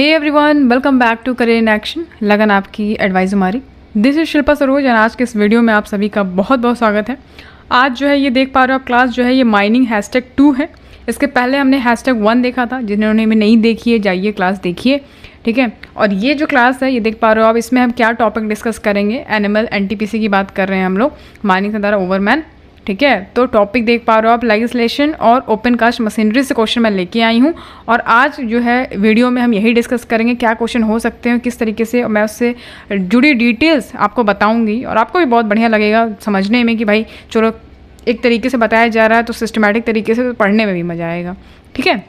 Hey everyone, welcome back to career in action, लगन आपकी advice हमारी। This is Shilpa Saroj and आज के इस वीडियो में आप सभी का बहुत बहुत स्वागत है। आज जो है ये देख पा रहे हो आप क्लास जो है ये माइनिंग #2 है। इसके पहले हमने #1 देखा था। जिन्होंने भी नहीं देखी है जाइए क्लास देखिए, ठीक है। और ये जो क्लास है ये देख पा रहे हो आप, इसमें हम क्या टॉपिक डिस्कस करेंगे। एनिमल एनटीपीसी की बात कर रहे हैं हम लोग, माइनिंग से द्वारा ओवरमैन, ठीक है। तो टॉपिक देख पा रहे हो आप लेजिस्लेशन और ओपन कास्ट मशीनरी से क्वेश्चन मैं लेके आई हूँ। और आज जो है वीडियो में हम यही डिस्कस करेंगे क्या क्वेश्चन हो सकते हैं, किस तरीके से मैं उससे जुड़ी डिटेल्स आपको बताऊंगी। और आपको भी बहुत बढ़िया लगेगा समझने में कि भाई चलो एक तरीके से बताया जा रहा है तो सिस्टमेटिक तरीके से, तो पढ़ने में भी मज़ा आएगा, ठीक है।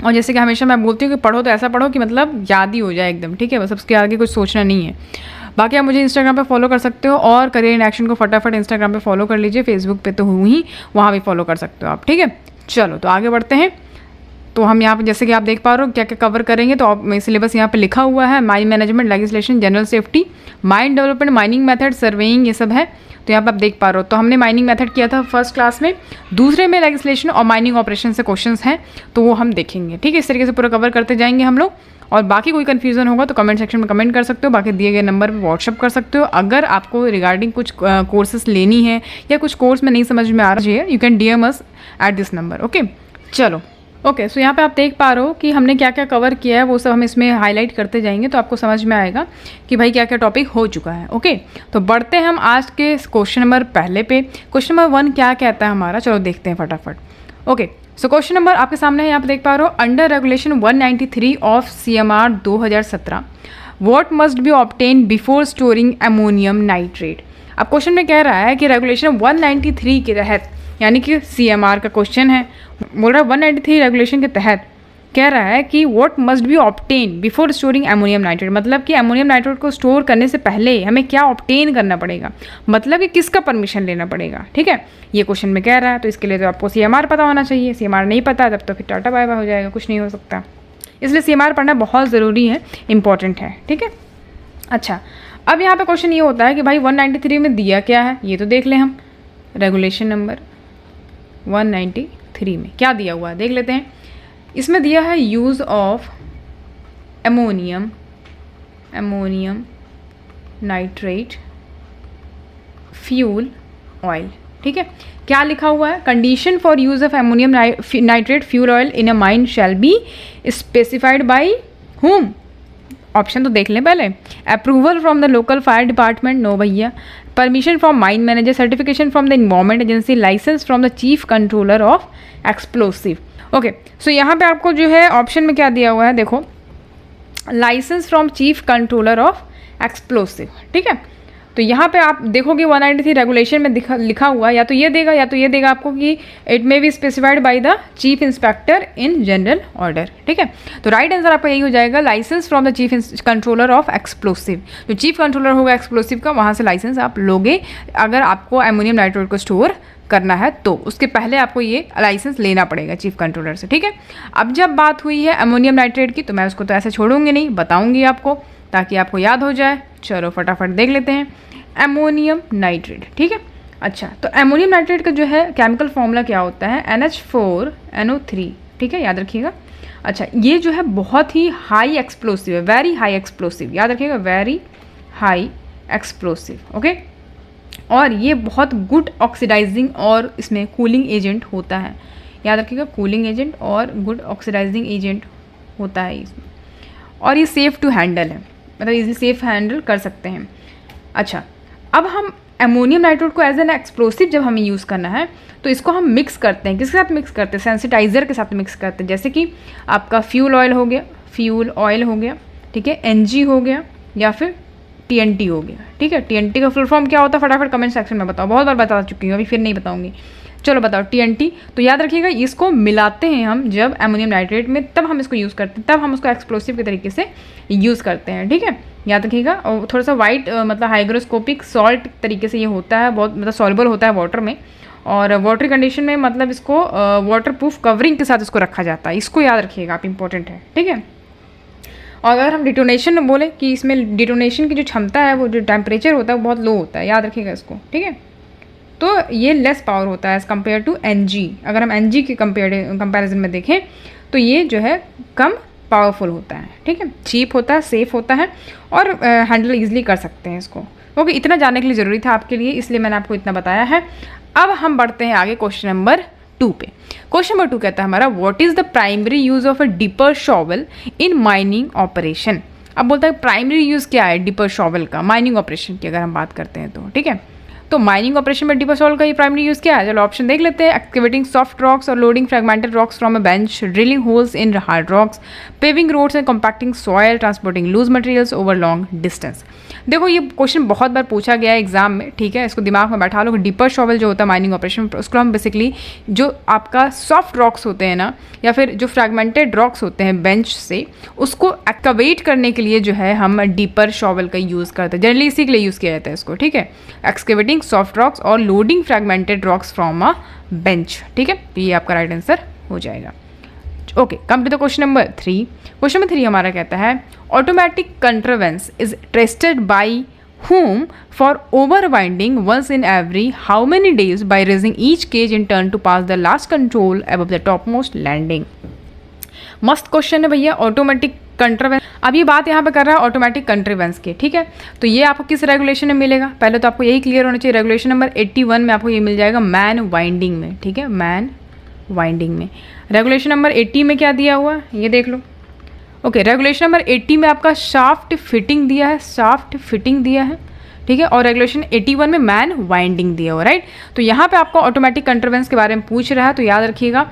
और जैसे कि हमेशा मैं बोलती हूँ कि पढ़ो तो ऐसा पढ़ो कि मतलब याद ही हो जाए एकदम, ठीक है। बस उसके आगे कुछ सोचना नहीं है। बाकी आप मुझे इंस्टाग्राम पे फॉलो कर सकते हो और करियर इन एक्शन को फटाफट इंस्टाग्राम पे फॉलो कर लीजिए। फेसबुक पे तो हूँ ही, वहाँ भी फॉलो कर सकते हो आप, ठीक है। चलो तो आगे बढ़ते हैं। तो हम यहाँ पे जैसे कि आप देख पा रहे हो क्या क्या कवर करेंगे, तो सिलेबस यहाँ पे लिखा हुआ है। Mine management, legislation, general safety, mine development, mining method, surveying, ये सब है। तो यहाँ पे आप देख पा रहे हो। तो हमने माइनिंग मेथड किया था फर्स्ट क्लास में, दूसरे में लेजिस्लेशन और माइनिंग ऑपरेशन से क्वेश्चंस हैं, तो वो हम देखेंगे, ठीक है। इस तरीके से पूरा कवर करते जाएंगे हम लोग। और बाकी कोई कन्फ्यूजन होगा तो कमेंट सेक्शन में कमेंट कर सकते हो, बाकी दिए गए नंबर पे व्हाट्सअप कर सकते हो। अगर आपको रिगार्डिंग कुछ कोर्सेस लेनी है या कुछ कोर्स में नहीं समझ में आ रहा है, you can DM us at this number, okay. चलो ओके, सो यहाँ पे आप देख पा रहे हो कि हमने क्या क्या कवर किया है, वो सब हम इसमें हाईलाइट करते जाएंगे तो आपको समझ में आएगा कि भाई क्या क्या टॉपिक हो चुका है, ओके। तो बढ़ते हैं हम आज के क्वेश्चन नंबर पहले पे। क्वेश्चन नंबर 1 क्या कहता है हमारा, चलो देखते हैं फटाफट, ओके। सो क्वेश्चन नंबर आपके सामने है, यहाँ पे देख पा रहे हो। Under regulation 193 of CMR 2017 what must be obtain before storing ammonium nitrate. अब क्वेश्चन में कह रहा है कि रेगुलेशन 193 के तहत, यानी कि CMR का क्वेश्चन है, बोल रहा है 193 रेगुलेशन के तहत कह रहा है कि what must be obtain before storing ammonium nitrate. मतलब कि अमोनियम नाइट्रेट को स्टोर करने से पहले हमें क्या ऑब्टेन करना पड़ेगा, मतलब कि किसका परमिशन लेना पड़ेगा, ठीक है। ये क्वेश्चन में कह रहा है, तो इसके लिए तो आपको CMR पता होना चाहिए। CMR नहीं पता तब तो फिर टाटा बाय बाय हो जाएगा, कुछ नहीं हो सकता। इसलिए CMR पढ़ना बहुत ज़रूरी है, इंपॉर्टेंट है, ठीक है। अच्छा, अब यहाँ पे क्वेश्चन ये होता है कि भाई 193 में दिया क्या है, ये तो देख लें हम। रेगुलेशन नंबर 193 में क्या दिया हुआ है देख लेते हैं। इसमें दिया है use of ammonium nitrate fuel oil, ठीक है। क्या लिखा हुआ है, condition for use of ammonium nitrate fuel oil in a mine shall be specified by whom. Option तो देख लें पहले। Approval from the local fire department, no भैया। Permission from mine manager, certification from the environment agency, licence from the chief controller of explosive, okay. So यहाँ पे आपको जो है ऑप्शन में क्या दिया हुआ है, देखो, licence from chief controller of explosive, ठीक है। तो यहाँ पे आप देखोगे 193 रेगुलेशन में लिखा हुआ या तो ये देगा या तो ये देगा आपको कि it may be specified by the chief inspector in general order, ठीक है। तो राइट आंसर आपका यही हो जाएगा, licence from the chief controller of explosive. जो चीफ कंट्रोलर होगा एक्सप्लोसिव का, वहाँ से लाइसेंस आप लोगे अगर आपको अमोनियम नाइट्रेट को स्टोर करना है तो। उसके पहले आपको ये लाइसेंस लेना पड़ेगा चीफ कंट्रोलर से, ठीक है। अब जब बात हुई है अमोनियम नाइट्रेट की, तो मैं उसको तो ऐसे छोड़ूंगी नहीं, बताऊंगी आपको ताकि आपको याद हो जाए। चलो फटाफट देख लेते हैं अमोनियम नाइट्रेट, ठीक है। अच्छा, तो अमोनियम नाइट्रेट का जो है केमिकल फॉर्मूला क्या होता है, NH4NO3, ठीक है, याद रखिएगा। अच्छा, ये जो है बहुत ही हाई एक्सप्लोसिव है, वेरी हाई एक्सप्लोसिव, याद रखिएगा, वेरी हाई एक्सप्लोसिव, ओके। और ये बहुत गुड ऑक्सीडाइजिंग और इसमें कूलिंग एजेंट होता है, याद रखिएगा, कूलिंग एजेंट और गुड ऑक्सीडाइजिंग एजेंट होता है इसमें। और ये सेफ़ टू हैंडल है, मतलब इजीली सेफ हैंडल कर सकते हैं। अच्छा, अब हम अमोनियम नाइट्रेट को एज एन एक्सप्लोसिव जब हमें यूज़ करना है तो इसको हम मिक्स करते हैं, किसके साथ मिक्स करते हैं, सेंसिटाइज़र के साथ मिक्स करते हैं। जैसे कि आपका फ्यूल ऑयल हो गया, ठीक है, NG हो गया या फिर TNT हो गया, ठीक है। TNT का फुल फॉर्म क्या होता है, फटाफट कमेंट सेक्शन में बताओ, बहुत बार बता चुकी हूँ, अभी फिर नहीं बताऊँगी। चलो बताओ TNT। तो याद रखिएगा, इसको मिलाते हैं हम जब अमोनियम नाइट्रेट में, तब हम इसको यूज़ करते हैं, तब हम उसको एक्सप्लोसिव के तरीके से यूज़ करते हैं, ठीक है, याद रखिएगा। और थोड़ा सा वाइट मतलब हाइग्रोस्कोपिक सॉल्ट तरीके से ये होता है, बहुत मतलब सॉल्युबल होता है वाटर में, और वाटरी कंडीशन में मतलब इसको वाटर प्रूफ कवरिंग के साथ इसको रखा जाता है, इसको याद रखिएगा आप, इंपॉर्टेंट है, ठीक है। और अगर हम डिटोनेशन में बोले कि इसमें डिटोनेशन की जो क्षमता है, वो जो टेम्परेचर होता है वो बहुत लो होता है, याद रखिएगा इसको, ठीक है। तो ये लेस पावर होता है एज़ कम्पेयर टू NG। अगर हम NG के कंपेरिजन में देखें तो ये जो है कम पावरफुल होता है, ठीक है, चीप होता है, सेफ होता है और हैंडल ईजिली कर सकते हैं इसको। ओके, इतना जानने के लिए ज़रूरी था आपके लिए, इसलिए मैंने आपको इतना बताया है। अब हम बढ़ते हैं आगे क्वेश्चन नंबर 2 पे। क्वेश्चन नंबर 2 कहता है हमारा, what is the primary use of a dipper shovel in mining operation. अब बोलता है प्राइमरी यूज़ क्या है डिपर शॉवल का माइनिंग ऑपरेशन की अगर हम बात करते हैं तो, ठीक है। तो माइनिंग ऑपरेशन में डिपर शॉवल का ये प्राइमरी यूज़ क्या है, चलो ऑप्शन देख लेते हैं। एक्सकेवेटिंग सॉफ्ट रॉक्स और loading fragmented rocks from a bench, drilling holes in hard rocks, paving roads and compacting soil, transporting loose materials over long distance. देखो ये क्वेश्चन बहुत बार पूछा गया है एग्जाम में, ठीक है, इसको दिमाग में बैठा लो। डिपर शॉवल जो होता है माइनिंग ऑपरेशन, उसको हम बेसिकली जो आपका सॉफ्ट रॉक्स होते हैं ना, या फिर जो फ्रैगमेंटेड रॉक्स होते हैं बेंच से, उसको एक्सकवेट करने के लिए जो है हम डिपर शॉवल का यूज़ करते हैं। जनरली इसी के लिए यूज़ किया जाता है इसको, ठीक है, एक्सकवेटिंग सॉफ्ट रॉक्स और loading fragmented rocks from a bench, ठीक है। तो ये आपका राइट आंसर हो जाएगा। Okay, come to the question number 3। Question number 3 हमारा कहता है, automatic contrivance is tested by whom for overwinding once in every how many days by raising each cage in turn to pass the last control above the topmost landing। मस्त question है भैया, automatic contravenes. अब ये बात यहाँ पे कर रहा है ऑटोमेटिक कंट्रावेंस के, ठीक है। तो ये आपको किस रेगुलेशन में मिलेगा, पहले तो आपको यही क्लियर होना चाहिए। रेगुलेशन नंबर 81 में आपको ये मिल जाएगा मैन वाइंडिंग में, ठीक है, मैन वाइंडिंग में। रेगुलेशन नंबर 80 में क्या दिया हुआ है ये देख लो। ओके, रेगुलेशन नंबर 80 में आपका शाफ्ट फिटिंग दिया है, शाफ्ट फिटिंग दिया है, ठीक है, और रेगुलेशन 81 में मैन वाइंडिंग दिया हुआ, राइट। तो यहाँ पे आपको ऑटोमेटिक कंट्रावेंस के बारे में पूछ रहा है, तो याद रखिएगा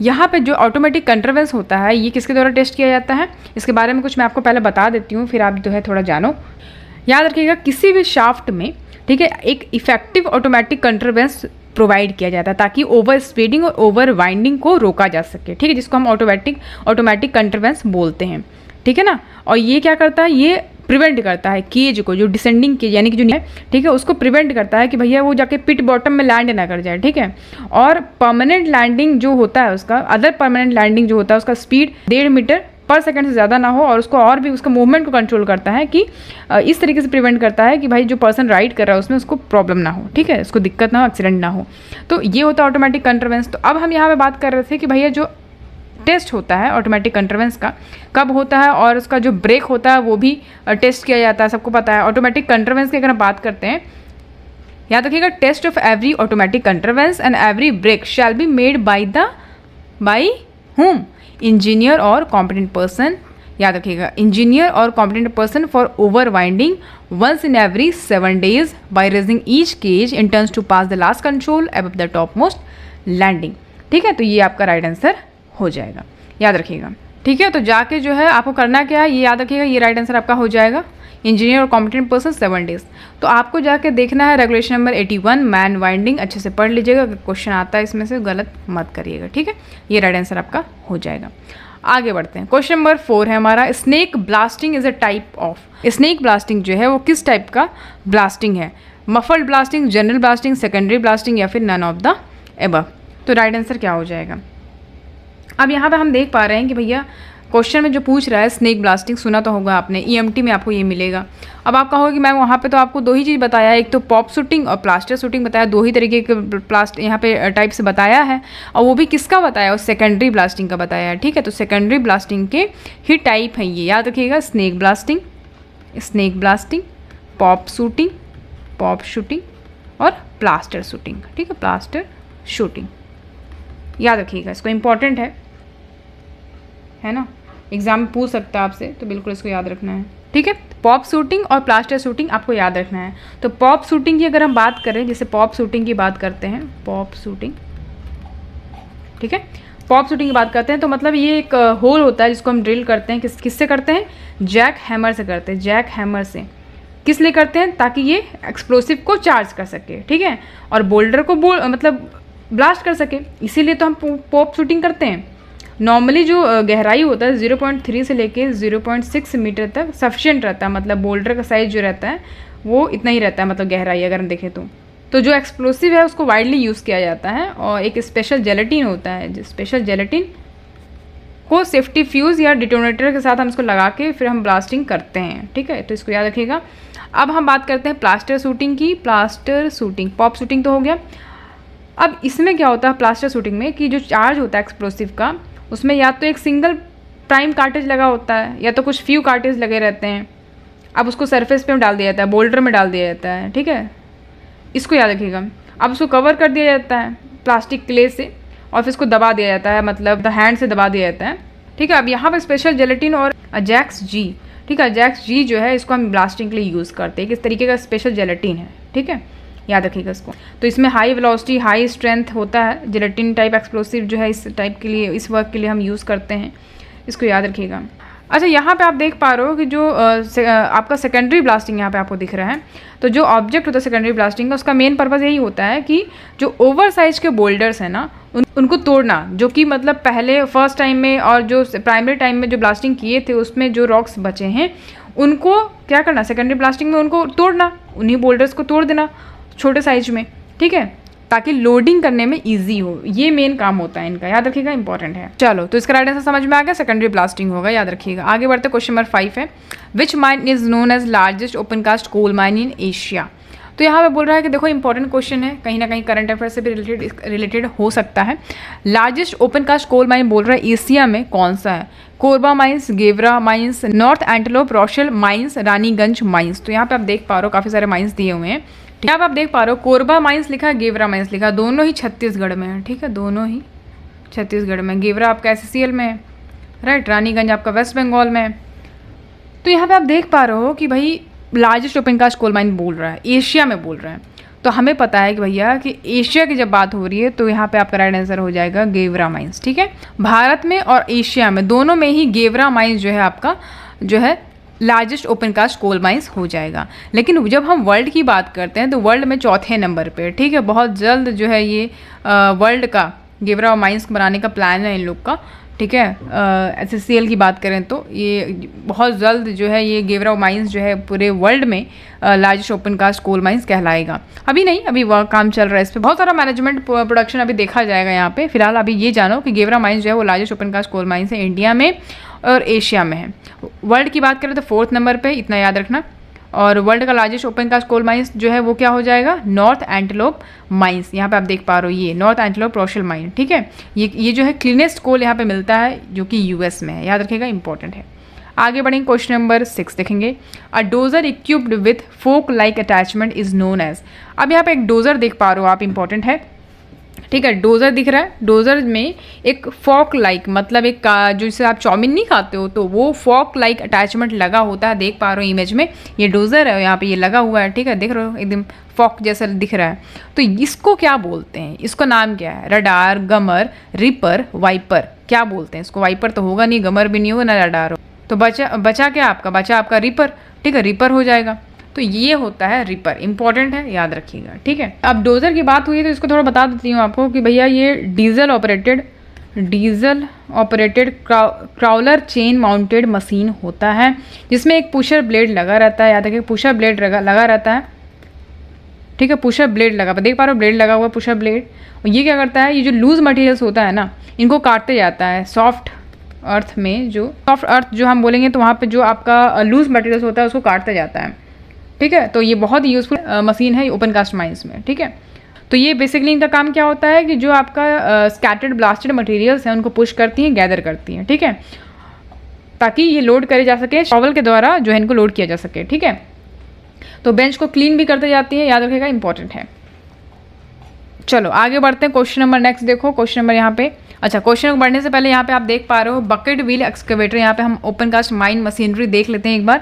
यहाँ पे जो ऑटोमेटिक कंट्रावेंस होता है ये किसके द्वारा टेस्ट किया जाता है, इसके बारे में कुछ मैं आपको पहले बता देती हूँ, फिर आप जो है थोड़ा जानो। याद रखिएगा किसी भी शाफ्ट में, ठीक है, एक इफेक्टिव ऑटोमेटिक कंट्रावेंस प्रोवाइड किया जाता है ताकि ओवर स्पीडिंग और ओवर वाइंडिंग को रोका जा सके, ठीक है, जिसको हम ऑटोमेटिक कंट्रावेंस बोलते हैं, ठीक है ना। और ये क्या करता है, ये प्रिवेंट करता है केज को, जो डिसेंडिंग केज यानी कि जो है, ठीक है, उसको प्रिवेंट करता है कि भैया वो जाके पिट बॉटम में लैंड ना कर जाए, ठीक है। और परमानेंट लैंडिंग जो होता है उसका, अदर परमानेंट लैंडिंग जो होता है उसका स्पीड 1.5 मीटर पर सेकंड से ज़्यादा ना हो, और उसको और भी उसका मूवमेंट को कंट्रोल करता है कि इस तरीके से प्रिवेंट करता है कि भाई जो पर्सन राइड कर रहा है उसमें उसको प्रॉब्लम ना हो, ठीक है, उसको दिक्कत ना हो, एक्सीडेंट ना हो। तो ये होता है ऑटोमेटिक कंट्रावेंस। तो अब हम यहाँ पे बात कर रहे थे कि भैया जो टेस्ट होता है ऑटोमेटिक कंट्रावेंस का कब होता है, और उसका जो ब्रेक होता है वो भी टेस्ट किया जाता है, सबको पता है। ऑटोमेटिक कंट्रावेंस की अगर हम बात करते हैं, याद रखिएगा, test of every automatic contrivance and every brake shall be made by whom, engineer और कॉम्पिटेंट पर्सन। याद रखिएगा, इंजीनियर और competent person for overwinding once in every 7 days by raising each cage in turns to pass the last control above the topmost landing, ठीक है। तो ये आपका right answer हो जाएगा, याद रखिएगा, ठीक है। तो जाके जो है आपको करना क्या है ये याद रखिएगा, ये राइट आंसर आपका हो जाएगा, इंजीनियर और कॉम्पिटेंट पर्सन 7 days। तो आपको जाके देखना है रेगुलेशन नंबर 81 मैन वाइंडिंग, अच्छे से पढ़ लीजिएगा, अगर क्वेश्चन आता है इसमें से गलत मत करिएगा, ठीक है। ये राइट आंसर आपका हो जाएगा। आगे बढ़ते हैं, क्वेश्चन नंबर 4 है हमारा, snake blasting is a type of. Snake blasting जो है वो किस टाइप का ब्लास्टिंग है, muffled blasting, general blasting, secondary blasting, या फिर नन ऑफ द एबव। तो राइट आंसर क्या हो जाएगा। अब यहाँ पे हम देख पा रहे हैं कि भैया क्वेश्चन में जो पूछ रहा है स्नेक ब्लास्टिंग, सुना तो होगा आपने, ईएमटी में आपको ये मिलेगा। अब आप कहोगे कि मैम वहाँ पे तो आपको 2 ही चीज़ बताया है, एक तो पॉप शूटिंग और प्लास्टर शूटिंग बताया, 2 ही तरीके के यहाँ पे टाइप से बताया है, और वो भी किसका बताया, और सेकेंडरी ब्लास्टिंग का बताया है, ठीक है। तो सेकेंडरी ब्लास्टिंग के ही टाइप हैं ये, याद रखिएगा, स्नेक ब्लास्टिंग, पॉप शूटिंग और प्लास्टर शूटिंग, ठीक है, प्लास्टर शूटिंग, याद रखिएगा, इसको इम्पॉर्टेंट है ना, एग्जाम में पूछ सकता है आपसे, तो बिल्कुल इसको याद रखना है, ठीक है। पॉप शूटिंग और प्लास्टर शूटिंग आपको याद रखना है। तो पॉप शूटिंग की अगर हम बात करें, जैसे पॉप शूटिंग की बात करते हैं, पॉप शूटिंग, ठीक है, पॉप शूटिंग की बात करते हैं तो मतलब ये एक होल होता है जिसको हम ड्रिल करते हैं, किससे करते हैं, जैक हैमर से करते हैं, जैक हैमर से। किस लिए करते हैं, ताकि ये एक्सप्लोसिव को चार्ज कर सके, ठीक है, और बोल्डर को मतलब ब्लास्ट कर सके, इसीलिए तो हम पॉप शूटिंग करते हैं। नॉर्मली जो गहराई होता है 0.3 से लेके 0.6 मीटर तक सफिशिएंट रहता है, मतलब बोल्डर का साइज जो रहता है वो इतना ही रहता है, मतलब गहराई अगर हम देखें तो जो एक्सप्लोसिव है उसको वाइडली यूज़ किया जाता है, और एक स्पेशल जेलेटिन होता है, जो स्पेशल जेलेटिन को सेफ्टी फ्यूज़ या डिटोनेटर के साथ हम इसको लगा के फिर हम ब्लास्टिंग करते हैं, ठीक है। तो इसको याद रखिएगा। अब हम बात करते हैं प्लास्टर शूटिंग की। प्लास्टर शूटिंग, पॉप शूटिंग तो हो गया। अब इसमें क्या होता है प्लास्टर शूटिंग में, कि जो चार्ज होता है एक्सप्लोसिव का, उसमें या तो एक सिंगल प्राइम कार्टेज लगा होता है या तो कुछ फ्यू कार्टेज लगे रहते हैं। अब उसको सरफेस पे डाल दिया जाता है, बोल्डर में डाल दिया जाता है, ठीक है, इसको याद रखिएगा। अब उसको कवर कर दिया जाता है प्लास्टिक क्ले से और फिर इसको दबा दिया जाता है, मतलब हैंड से दबा दिया जाता है, ठीक है। अब यहाँ पर स्पेशल जेलेटिन और अजैक्स जी, ठीक है, अजैक्स जी जो है इसको हम ब्लास्टिंग के लिए यूज़ करते हैं। किस तरीके का स्पेशल जेलेटिन है, ठीक है, याद रखिएगा इसको। तो इसमें हाई वेलोसिटी हाई स्ट्रेंथ होता है, जेलेटिन टाइप एक्सप्लोसिव जो है इस टाइप के लिए, इस वर्क के लिए हम यूज़ करते हैं, इसको याद रखिएगा। अच्छा, यहाँ पे आप देख पा रहे हो कि जो आपका सेकेंडरी ब्लास्टिंग यहाँ पे आपको दिख रहा है। तो जो ऑब्जेक्ट होता है सेकेंडरी ब्लास्टिंग का, उसका मेन पर्पज़ यही होता है कि जो ओवर साइज के बोल्डर्स हैं ना उनको तोड़ना, जो कि मतलब पहले फर्स्ट टाइम में और जो प्राइमरी टाइम में जो ब्लास्टिंग किए थे उसमें जो रॉक्स बचे हैं उनको क्या करना, सेकेंडरी ब्लास्टिंग में उनको तोड़ना, उन्हीं बोल्डर्स को तोड़ देना छोटे साइज में, ठीक है, ताकि लोडिंग करने में इजी हो। ये मेन काम होता है इनका, याद रखिएगा, इंपॉर्टेंट है। चलो, तो इसका राइट आंसर समझ में आ गया, सेकेंडरी ब्लास्टिंग होगा, याद रखिएगा। आगे बढ़ते क्वेश्चन नंबर 5 है, which mine is known as largest open cast coal mine in Asia. तो यहाँ पे बोल रहा है कि देखो इंपॉर्टेंट क्वेश्चन है, कहीं ना कहीं करंट अफेयर से भी रिलेटेड हो सकता है। Largest open cast coal mine बोल रहा है एशिया में कौन सा है, Korba mines, Gevra mines, North Antelope Rochelle mines, Raniganj mines. तो यहाँ पे आप देख पा रहे हो काफ़ी सारे माइंस दिए हुए हैं। यहाँ पे आप देख पा रहे हो कोरबा माइंस लिखा है, गेवरा माइंस लिखा है, दोनों ही छत्तीसगढ़ में है, ठीक है, दोनों ही छत्तीसगढ़ में। गेवरा आपका SCCL में है, राइट, रानीगंज आपका वेस्ट बंगाल में है। तो यहाँ पे आप देख पा रहे हो कि भाई largest open cast coal mine बोल रहा है, एशिया में बोल रहा है। तो हमें पता है कि भैया कि एशिया की जब बात हो रही है तो यहाँ पे आपका राइट आंसर हो जाएगा गेवरा माइंस, ठीक है। भारत में और एशिया में दोनों में ही गेवरा माइंस जो है आपका जो है largest open cast coal mines हो जाएगा। लेकिन जब हम वर्ल्ड की बात करते हैं तो वर्ल्ड में चौथे नंबर पे, ठीक है, बहुत जल्द जो है ये वर्ल्ड का गेवरा माइंस बनाने का प्लान है इन लोग का, ठीक है। SCCL की बात करें तो ये बहुत जल्द जो है ये गेवरा माइंस जो है पूरे वर्ल्ड में largest open cast coal mines कहलाएगा। अभी नहीं, अभी वह काम चल रहा है, इस पर बहुत सारा मैनेजमेंट प्रोडक्शन अभी देखा जाएगा यहाँ पे। फिलहाल अभी ये जानो कि गेवरा माइंस जो है वो largest open cast coal mines है, इंडिया में और एशिया में है। वर्ल्ड की बात करें तो 4th नंबर पे, इतना याद रखना। और वर्ल्ड का largest open cast coal mines जो है वो क्या हो जाएगा, नॉर्थ एंटेलोप माइंस। यहाँ पे आप देख पा रहे हो ये नॉर्थ एंटेलोप रॉशेल माइन, ठीक है। ये जो है क्लीनेस्ट कोल यहाँ पे मिलता है जो कि US में है, याद रखिएगा, इंपॉर्टेंट है। आगे बढ़ेंगे, क्वेश्चन नंबर 6 देखेंगे। A dozer equipped with fork like attachment is known as. अब यहाँ पे एक डोजर देख पा रहे हो आप, इंपॉर्टेंट है, ठीक है, डोजर दिख रहा है। डोजर में एक फॉक लाइक, मतलब एक जो जिसे आप चाउमीन नहीं खाते हो तो वो फॉक लाइक अटैचमेंट लगा होता है, देख पा रहे हो इमेज में, ये डोजर है, यहाँ पे ये लगा हुआ है, ठीक है, देख रहे हो एकदम फॉक जैसा दिख रहा है। तो इसको क्या बोलते हैं, इसका नाम क्या है, रडार, गमर, रिपर, वाइपर, क्या बोलते हैं इसको। वाइपर तो होगा नहीं, गमर भी नहीं होगा, ना रडार हो, तो बचा क्या आपका, बचा आपका रिपर, ठीक है, रिपर हो जाएगा। तो ये होता है रिपर, इंपॉर्टेंट है, याद रखिएगा, ठीक है। अब डोजर की बात हुई है तो इसको थोड़ा बता देती हूँ आपको कि भैया ये diesel operated crawler chain mounted machine होता है जिसमें एक पुशर ब्लेड लगा रहता है, याद रखिए, पुशर ब्लेड लगा रहता है, ठीक है, पुशर ब्लेड लगा, देख पा रहे हो ब्लेड लगा हुआ, पुशर ब्लेड। और ये क्या करता है, ये जो लूज मटेरियल्स होता है ना इनको काटते जाता है। सॉफ्ट अर्थ में जो सॉफ्ट अर्थ जो हम बोलेंगे तो वहाँ पे जो आपका लूज मटेरियल्स होता है उसको काटता जाता है, ठीक है। तो ये बहुत ही यूजफुल मशीन है ओपन कास्ट माइंस में, ठीक है। तो ये बेसिकली इनका काम क्या होता है कि जो आपका स्कैटर्ड ब्लास्टेड मटेरियल्स हैं उनको पुश करती हैं, गैदर करती हैं, ठीक है, ताकि ये लोड करे जा सके, शॉवल के द्वारा जो है इनको लोड किया जा सके, ठीक है। तो बेंच को क्लीन भी करते जाती है, याद रखिएगा, इंपॉर्टेंट है। चलो आगे बढ़ते हैं, क्वेश्चन नंबर नेक्स्ट देखो, क्वेश्चन नंबर यहाँ पे, अच्छा क्वेश्चन बढ़ने से पहले यहाँ पे आप देख पा रहे हो बकेट व्हील एक्सकेवेटर। यहाँ पे हम ओपन कास्ट माइन मशीनरी देख लेते हैं एक बार।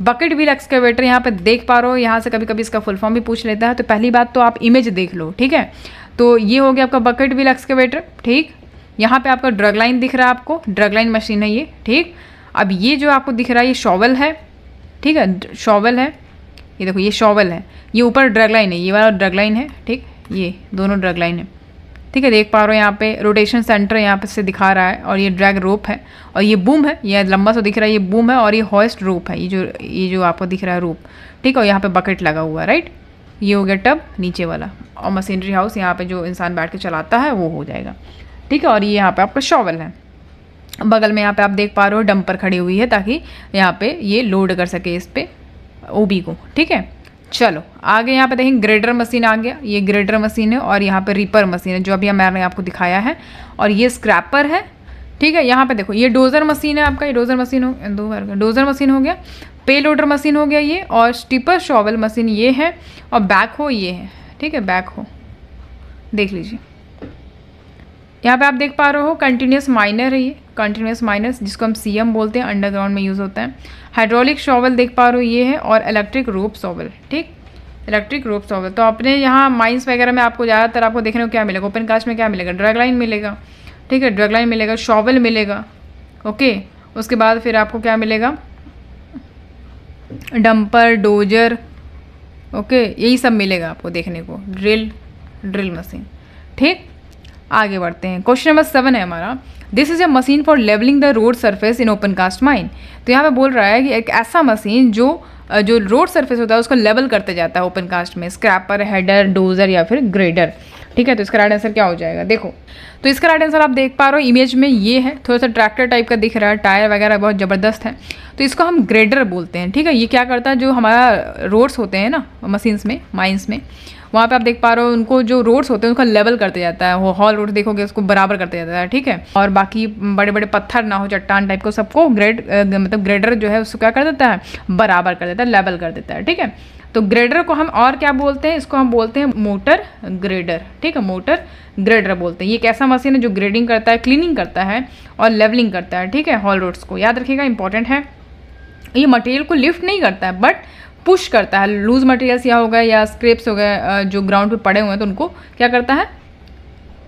बकेट व्हील एक्सकेवेटर यहाँ पे देख पा रहे हो, यहाँ से कभी कभी इसका फुल फॉर्म भी पूछ लेता है। तो पहली बात तो आप इमेज देख लो, ठीक है। तो ये हो गया आपका बकेट व्हील एक्सकेवेटर, ठीक। यहाँ पे आपका ड्रग लाइन दिख रहा है, आपको ड्रग लाइन मशीन है ये, ठीक। अब ये जो आपको दिख रहा है ये शॉवल है, ठीक है, शॉवल है, ये देखो ये शॉवल है, ये ऊपर ड्रग लाइन है, ये वाला ड्रग लाइन है, ठीक, ये दोनों ड्रग लाइन है, ठीक है। देख पा रहे हो यहाँ पे रोटेशन सेंटर यहाँ पे से दिखा रहा है, और ये ड्रैग रोप है, और ये बूम है, ये लंबा सा दिख रहा है, ये बूम है, और ये हॉइस्ट रोप है, ये जो आपको दिख रहा है रोप, ठीक है। और यहाँ पे बकेट लगा हुआ है, राइट, ये हो गया टब नीचे वाला, और मशीनरी हाउस यहाँ पे जो इंसान बैठ के चलाता है वो हो जाएगा, ठीक है। और ये यहाँ पे आपका शॉवल है, बगल में यहाँ पे आप देख पा रहे हो डंपर खड़ी हुई है ताकि यहाँ पे ये लोड कर सके इस पे ओबी को, ठीक है। चलो आगे यहाँ पे देखेंगे ग्रेडर मशीन आ गया, ये ग्रेडर मशीन है, और यहाँ पे रीपर मशीन है जो अभी मैंने आपको दिखाया है, और ये स्क्रैपर है, ठीक है। यहाँ पे देखो ये डोजर मशीन है आपका, ये डोजर मशीन हो, दो बार डोजर मशीन हो गया, पे लोडर मशीन हो गया ये, और स्टीपर शॉवल मशीन ये है, और बैक हो ये है। ठीक है, बैक हो देख लीजिए। यहाँ पे आप देख पा रहे हो कंटिन्यूस माइनर है ये, कंटिन्यूस माइनर जिसको हम सीएम बोलते हैं, अंडरग्राउंड में यूज़ होता है। हाइड्रोलिक शॉवल देख पा रहे हो ये है, और इलेक्ट्रिक रोप शॉवल। ठीक, इलेक्ट्रिक रोप शॉवल। तो अपने यहाँ माइंस वगैरह में आपको ज़्यादातर आपको देखने को क्या मिलेगा, ओपन कास्ट में क्या मिलेगा, ड्रैग लाइन मिलेगा। ठीक है, ड्रैग लाइन मिलेगा, शॉवल मिलेगा। ओके, उसके बाद फिर आपको क्या मिलेगा, डंपर, डोजर, ओके, यही सब मिलेगा आपको देखने को, ड्रिल मशीन। ठीक, आगे बढ़ते हैं। क्वेश्चन नंबर 7 है हमारा, this is a machine for levelling the road surface in open cast mine. तो यहाँ पे बोल रहा है कि एक ऐसा मशीन जो रोड सरफेस होता है उसको लेवल करते जाता है ओपन कास्ट में, स्क्रैपर, हेडर, डोजर या फिर ग्रेडर। ठीक है, तो इसका राइट आंसर क्या हो जाएगा, देखो। तो इसका राइट आंसर आप देख पा रहे हो इमेज में ये है, थोड़ा सा ट्रैक्टर टाइप का दिख रहा है, टायर वगैरह बहुत ज़बरदस्त है। तो इसको हम ग्रेडर बोलते हैं। ठीक है, ये क्या करता है, जो हमारा रोड्स होते हैं ना मशीन्स में, माइंस में, वहाँ पे आप देख पा रहे हो उनको जो रोड्स होते हैं उनका लेवल करते जाता है, वो हॉल रोड देखोगे उसको बराबर करते जाता है। ठीक है, और बाकी बड़े बड़े पत्थर ना हो, चट्टान टाइप को, सबको मतलब ग्रेडर जो है उसको क्या कर देता है, बराबर कर देता है, लेवल कर देता है। ठीक है, तो ग्रेडर को हम और क्या बोलते हैं, इसको हम बोलते हैं मोटर ग्रेडर। ठीक है, मोटर ग्रेडर बोलते हैं। ये एक ऐसा मशीन है जो ग्रेडिंग करता है, क्लीनिंग करता है और लेवलिंग करता है। ठीक है, हॉल रोड्स को याद रखिएगा, इंपॉर्टेंट है। ये मटेरियल को लिफ्ट नहीं करता है बट पुश करता है, लूज मटेरियल्स या हो गए या स्क्रैप्स हो गए जो ग्राउंड पे पड़े हुए हैं, तो उनको क्या करता है,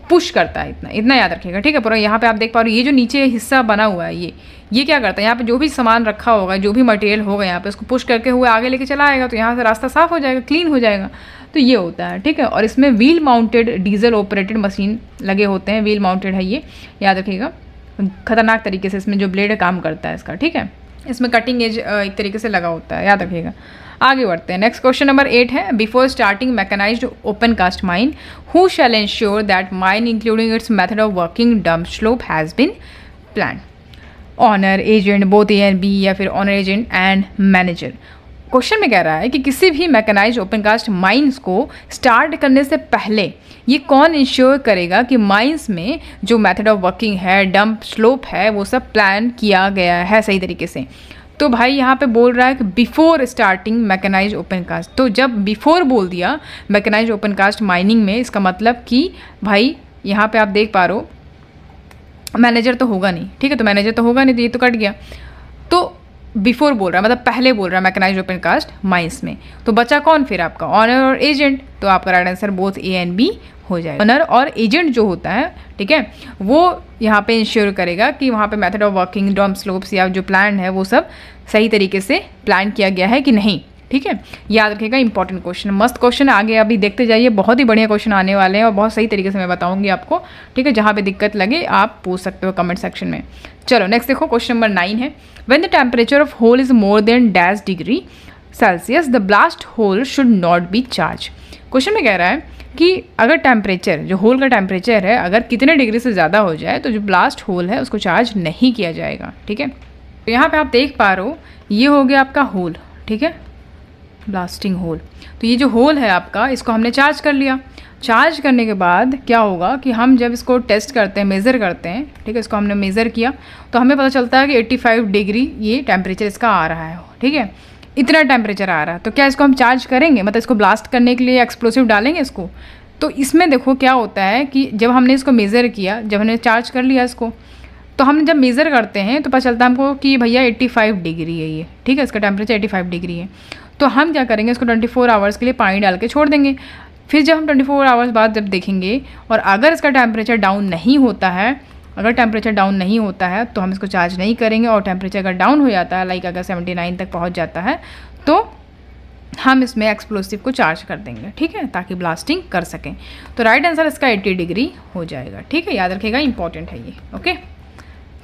पुश करता है। इतना इतना याद रखिएगा। ठीक है, पूरा यहाँ पे आप देख पा रहे हो ये जो नीचे हिस्सा बना हुआ है ये क्या करता है, यहाँ पे जो भी सामान रखा होगा, जो भी मटेरियल होगा यहाँ पे उसको पुश करके हुए आगे लेके चला आएगा, तो यहाँ से रास्ता साफ हो जाएगा, क्लीन हो जाएगा। तो ये होता है। ठीक है, और इसमें wheel mounted diesel operated machine लगे होते हैं, व्हील माउंटेड है ये, याद रखिएगा। खतरनाक तरीके से इसमें जो ब्लेड काम करता है इसका। ठीक है, इसमें कटिंग एज एक तरीके से लगा होता है, याद रखिएगा। आगे बढ़ते हैं। नेक्स्ट क्वेश्चन नंबर 8 है, before starting mechanised open cast mine who shall ensure that mine including its method of working dump slope has been plan, owner, agent, both A and B, या फिर owner, agent and manager. Question में कह रहा है कि किसी भी mechanised open cast mines को स्टार्ट करने से पहले ये कौन इंश्योर करेगा कि माइंस में जो मेथड ऑफ वर्किंग है, डंप स्लोप है, वो सब प्लान किया गया है सही तरीके से। तो भाई यहाँ पे बोल रहा है कि before starting mechanised open cast. तो जब बिफोर बोल दिया मैकेनाइज्ड ओपन कास्ट माइनिंग में, इसका मतलब कि भाई यहाँ पे आप देख पा रहे हो मैनेजर तो होगा नहीं। ठीक है, तो मैनेजर तो होगा नहीं, तो ये तो कट गया। तो बिफोर बोल रहा है, मतलब पहले बोल रहा है मैकेनाइज्ड ओपन कास्ट माइंस में। तो बचा कौन फिर आपका, ऑनर और एजेंट। तो आपका right answer both A and B हो जाएगा। ऑनर और एजेंट जो होता है, ठीक है, वो यहाँ पे इंश्योर करेगा कि वहाँ पे method of working, dump slopes या जो प्लान है वो सब सही तरीके से प्लान किया गया है कि नहीं। ठीक है, याद रखिएगा, इंपॉर्टेंट क्वेश्चन, मस्त क्वेश्चन। आगे अभी देखते जाइए, बहुत ही बढ़िया क्वेश्चन आने वाले हैं और बहुत सही तरीके से मैं बताऊंगी आपको। ठीक है, जहाँ पे दिक्कत लगे आप पूछ सकते हो कमेंट सेक्शन में। चलो नेक्स्ट देखो, क्वेश्चन नंबर 9 है, when the temperature of hole is more than dash degree Celsius the blast hole should not be charge. Question में कह रहा है कि अगर टेम्परेचर, जो होल का टेम्परेचर है, अगर कितने डिग्री से ज़्यादा हो जाए तो जो ब्लास्ट होल है उसको चार्ज नहीं किया जाएगा। ठीक है, तो यहाँ पे आप देख पा रहे हो ये हो गया आपका होल। ठीक है, ब्लास्टिंग होल। तो ये जो होल है आपका, इसको हमने चार्ज कर लिया। चार्ज करने के बाद क्या होगा कि हम जब इसको टेस्ट करते हैं, मेज़र करते हैं, ठीक है, इसको हमने मेज़र किया तो हमें पता चलता है कि 85 डिग्री ये टेम्परेचर इसका आ रहा है। ठीक है, इतना टेम्परेचर आ रहा है, तो क्या इसको हम चार्ज करेंगे, मतलब इसको ब्लास्ट करने के लिए एक्सप्लोसिव डालेंगे इसको। तो इसमें देखो क्या होता है कि जब हमने इसको मेज़र किया, जब हमने चार्ज कर लिया इसको, तो हम जब मेज़र करते हैं तो पता चलता है हमको कि भैया 85 डिग्री है ये। ठीक है, इसका टेम्परेचर 85 डिग्री है। तो हम क्या करेंगे, इसको 24 आवर्स के लिए पानी डाल के छोड़ देंगे। फिर जब हम 24 आवर्स बाद जब देखेंगे और अगर इसका टेम्परेचर डाउन नहीं होता है, अगर टेम्परेचर डाउन नहीं होता है तो हम इसको चार्ज नहीं करेंगे। और टेम्परेचर अगर डाउन हो जाता है, लाइक अगर 79 तक पहुंच जाता है, तो हम इसमें एक्सप्लोसिव को चार्ज कर देंगे। ठीक है, ताकि ब्लास्टिंग कर सकें। तो राइट आंसर इसका 80 डिग्री हो जाएगा। ठीक है, याद रखिएगा, इंपॉर्टेंट है ये। ओके,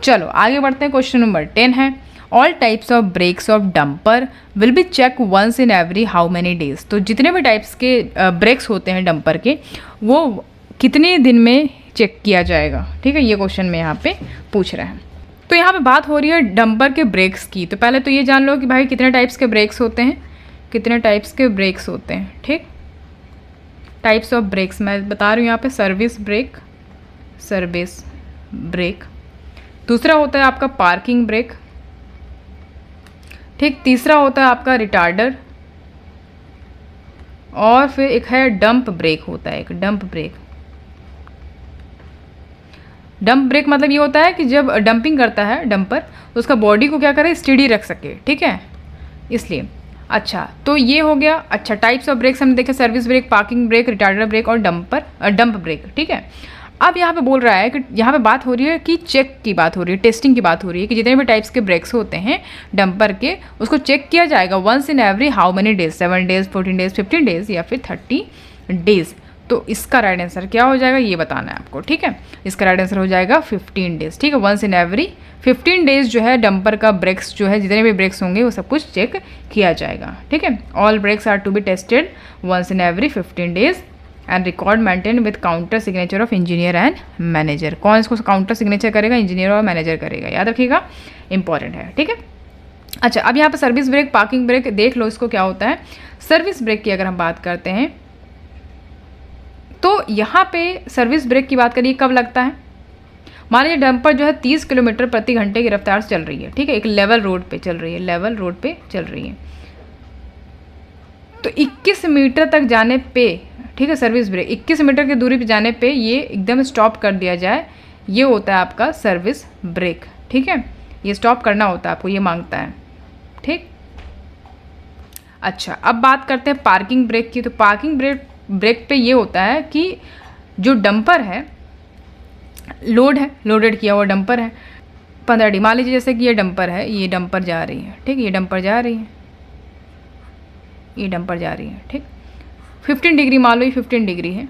चलो आगे बढ़ते हैं। क्वेश्चन नंबर 10 है, all types of brakes of dumper will be check once in every how many days. तो जितने भी टाइप्स के ब्रेक्स होते हैं डंपर के, वो कितने दिन में चेक किया जाएगा। ठीक है, ये क्वेश्चन में यहाँ पे पूछ रहा है। तो यहाँ पे बात हो रही है डंपर के ब्रेक्स की। तो पहले तो ये जान लो कि भाई कितने टाइप्स के ब्रेक्स होते हैं, कितने टाइप्स के ब्रेक्स होते हैं। ठीक, टाइप्स ऑफ ब्रेक्स मैं बता रही हूँ यहाँ पे, सर्विस ब्रेक, सर्विस ब्रेक, दूसरा होता है आपका पार्किंग ब्रेक, ठीक। तीसरा होता है आपका रिटार्डर, और फिर एक है डंप ब्रेक होता है, एक डंप ब्रेक। डंप ब्रेक मतलब ये होता है कि जब डंपिंग करता है डंपर तो उसका बॉडी को क्या करे, स्टेडी रख सके, ठीक है, इसलिए। अच्छा, तो ये हो गया। अच्छा, टाइप्स ऑफ ब्रेक्स हमने देखे, service brake, parking brake, retarder brake और डंप ब्रेक, ठीक है। अब यहाँ पे बोल रहा है कि यहाँ पे बात हो रही है कि चेक की बात हो रही है, टेस्टिंग की बात हो रही है कि जितने भी टाइप्स के ब्रेक्स होते हैं डंपर के, उसको चेक किया जाएगा once in every how many days, 7 days, 14 days, 15 days या फिर 30 डेज। तो इसका राइट आंसर क्या हो जाएगा ये बताना है आपको, ठीक है। इसका राइट आंसर हो जाएगा 15 डेज, ठीक है। वंस इन एवरी 15 डेज जो है डंपर का ब्रेक्स जो है, जितने भी ब्रेक्स होंगे वो सब कुछ चेक किया जाएगा, ठीक है। All brakes are to be tested once in every 15 days and record maintain with counter signature of engineer and manager. कौन इसको काउंटर सिग्नेचर करेगा, इंजीनियर और मैनेजर करेगा, याद रखिएगा, इंपॉर्टेंट है, ठीक है। अच्छा, अब यहाँ पर सर्विस ब्रेक, पार्किंग ब्रेक देख लो इसको क्या होता है। सर्विस ब्रेक की अगर हम बात करते हैं तो यहाँ पे सर्विस ब्रेक की बात करिए कब लगता है। मान लीजिए डंपर जो है 30 किलोमीटर प्रति घंटे की रफ्तार से चल रही है, ठीक है, एक लेवल रोड पे चल रही है, लेवल रोड पे चल रही है, तो 21 मीटर तक जाने पे, ठीक है, सर्विस ब्रेक 21 मीटर की दूरी पे जाने पे ये एकदम स्टॉप कर दिया जाए, ये होता है आपका सर्विस ब्रेक, ठीक है। ये स्टॉप करना होता है आपको, ये मांगता है, ठीक। अच्छा, अब बात करते हैं पार्किंग ब्रेक की। तो पार्किंग ब्रेक पे ये होता है कि जो डंपर है, लोड है, लोडेड किया हुआ डंपर है 15 डी, मान लीजिए जैसे कि ये डंपर है, ये डंपर जा रही है, ठीक, ये डंपर जा रही है, ये डंपर जा रही है, ठीक। 15 डिग्री मान लो, ये 15 डिग्री है,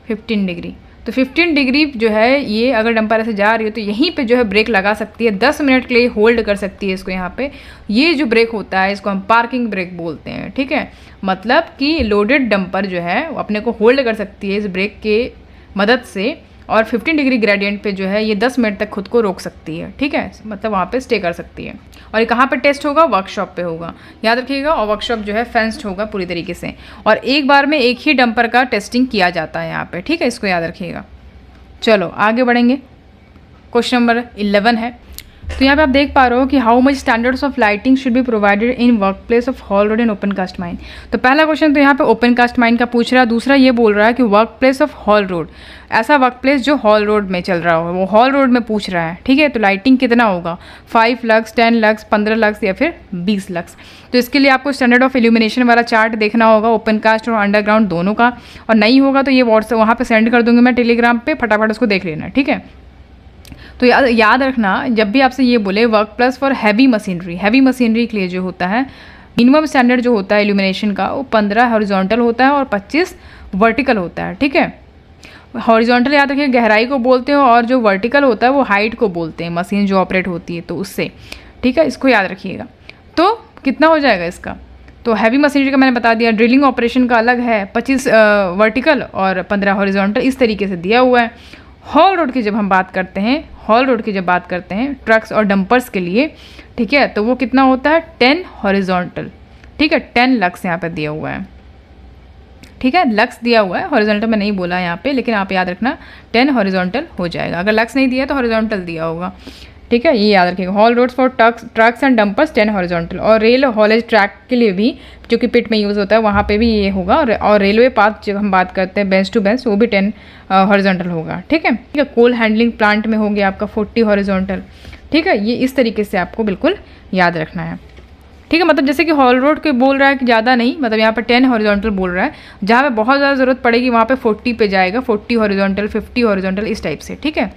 15 डिग्री, तो 15 डिग्री जो है ये अगर डंपर ऐसे जा रही है तो यहीं पे जो है ब्रेक लगा सकती है, 10 मिनट के लिए होल्ड कर सकती है इसको यहाँ पे। ये जो ब्रेक होता है इसको हम पार्किंग ब्रेक बोलते हैं, ठीक है। मतलब कि लोडेड डंपर जो है वो अपने को होल्ड कर सकती है इस ब्रेक के मदद से, और 15 डिग्री ग्रेडियंट पे जो है ये 10 मिनट तक खुद को रोक सकती है, ठीक है, मतलब वहाँ पे स्टे कर सकती है। और ये कहाँ पे टेस्ट होगा, वर्कशॉप पे होगा, याद रखिएगा। और वर्कशॉप जो है फेंस्ड होगा पूरी तरीके से, और एक बार में एक ही डंपर का टेस्टिंग किया जाता है यहाँ पे, ठीक है, इसको याद रखिएगा। चलो आगे बढ़ेंगे, क्वेश्चन नंबर 11 है। तो यहाँ पे आप देख पा रहे हो कि how much standards of lighting should be provided in work place of haul road and open cast mine. तो पहला क्वेश्चन तो यहाँ पे ओपन कास्ट माइन का पूछ रहा है, दूसरा ये बोल रहा है कि work place of haul road, ऐसा वर्क प्लेस जो हॉल रोड में चल रहा हो, वो हॉल रोड में पूछ रहा है, ठीक है। तो लाइटिंग कितना होगा, 5 लक्स, 10 लक्स, 15 लक्स या फिर 20 लक्स। तो इसके लिए आपको स्टैंडर्ड ऑफ इल्यूमिनेशन वाला चार्ट देखना होगा, ओपन कास्ट और अंडरग्राउंड दोनों का, और नहीं होगा तो ये व्हाट्सएप वहाँ पर सेंड कर दूंगी मैं टेलीग्राम पर, फटाफट उसको देख लेना, ठीक है। तो याद रखना, जब भी आपसे ये बोले work place for heavy machinery, heavy machinery के लिए जो होता है मिनिमम स्टैंडर्ड जो होता है इल्यूमिनेशन का, वो 15 हॉरिजॉन्टल होता है और 25 वर्टिकल होता है, ठीक है। हॉरिजॉन्टल याद रखिए गहराई को बोलते हैं, और जो वर्टिकल होता है वो हाइट को बोलते हैं, मशीन जो ऑपरेट होती है तो उससे, ठीक है, इसको याद रखिएगा। तो कितना हो जाएगा इसका, तो हैवी मशीनरी का मैंने बता दिया, ड्रिलिंग ऑपरेशन का अलग है, 25 वर्टिकल और 15 हॉरिजॉन्टल, इस तरीके से दिया हुआ है। हॉल रोड की जब हम बात करते हैं, हॉल रोड की जब बात करते हैं ट्रक्स और डंपर्स के लिए, ठीक है, तो वो कितना होता है 10 हॉरिजॉन्टल, ठीक है, 10 लक्स यहाँ पे दिया हुआ है, ठीक है, लक्स दिया हुआ है, हॉरिजॉन्टल में नहीं बोला यहाँ पे, लेकिन आप याद रखना 10 हॉरिजॉन्टल हो जाएगा, अगर लक्स नहीं दिया तो हॉरिजॉन्टल दिया होगा, ठीक है, ये याद रखिएगा। Haul roads for trucks and dumpers 10 horizontal, और रेल हॉलेज ट्रैक के लिए भी जो कि पिट में यूज़ होता है वहाँ पे भी ये होगा, और रेलवे पाथ जब हम बात करते हैं बेंच टू बेंच वो भी 10 हॉरिजॉन्टल होगा, ठीक है। कोल हैंडलिंग प्लांट में हो गया आपका 40 हॉरिजॉन्टल, ठीक है। ये इस तरीके से आपको बिल्कुल याद रखना है, ठीक है। मतलब जैसे कि हॉल रोड के बोल रहा है कि ज़्यादा नहीं, मतलब यहाँ पर 10 हॉरिजॉन्टल बोल रहा है, जहाँ पे बहुत ज़्यादा ज़रूरत पड़ेगी वहाँ पे 40 पे जाएगा, 40 हॉरिजॉन्टल, 50 हॉरिजॉन्टल, इस टाइप से, ठीक है।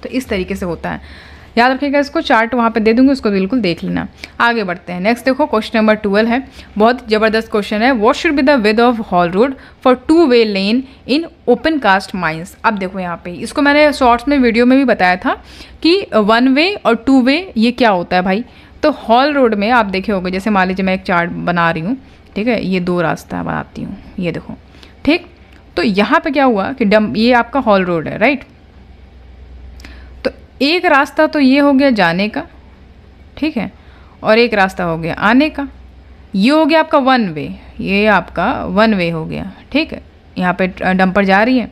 तो इस तरीके से होता है, याद रखिएगा। इसको चार्ट वहाँ पे दे दूंगी, उसको बिल्कुल देख लेना। आगे बढ़ते हैं, नेक्स्ट देखो क्वेश्चन नंबर 12 है, बहुत ज़बरदस्त क्वेश्चन है। What should be the width of haul road for two way lane in open cast mines. अब देखो यहाँ पे, इसको मैंने शॉर्ट्स में वीडियो में भी बताया था कि 1 वे और 2 वे ये क्या होता है भाई। तो हॉल रोड में आप देखे होगे, जैसे मान लीजिए मैं एक चार्ट बना रही हूँ, ठीक है, ये 2 रास्ता बनाती हूँ, ये देखो, ठीक। तो यहाँ पे क्या हुआ कि ये आपका हॉल रोड है, राइट। तो एक रास्ता तो ये हो गया जाने का, ठीक है, और एक रास्ता हो गया आने का। ये हो गया आपका 1 वे, ये आपका 1 वे हो गया, ठीक है। यहाँ पे डंपर जा रही है,